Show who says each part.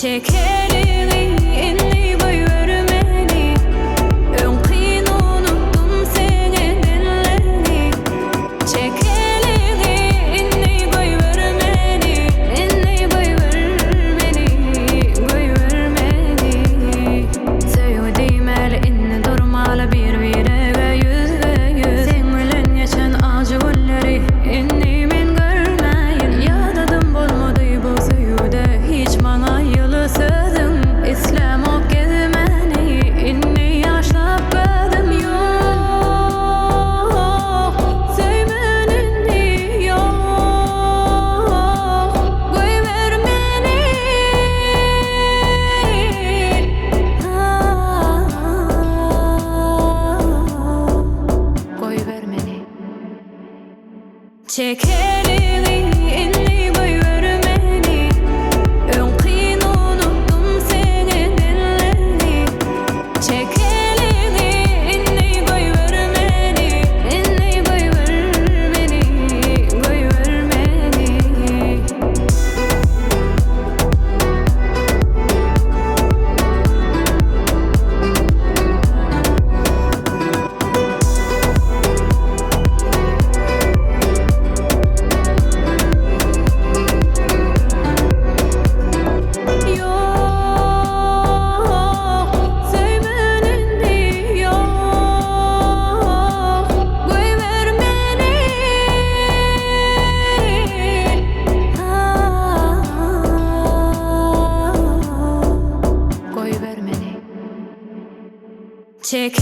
Speaker 1: Çek elini, inni koyuvermeni. Önkün unuttum senin ellerini. Çek elini, inni koyuvermeni. İnni koyuvermeni, koyuvermeni. Sevdiğim el inni durmalı bir virege yüz. Sen bilen geçen acı günleri inni men görmeyin. Yadadım bolmadı bu söýüde hiç bana yılısıdım. İslam ok gezmeni inni yaşlap gördüm yok. Söymenini yok. Koyuvermeni. Koyuvermeni. Çek elini, inni koyuvermeni. Önkün unuttum senin ellerini. Çek elini, inni koyuvermeni. İnni koyuvermeni, koyuvermeni. Yok, söymenini yok. Koyuvermeni. Koyuvermeni. Çek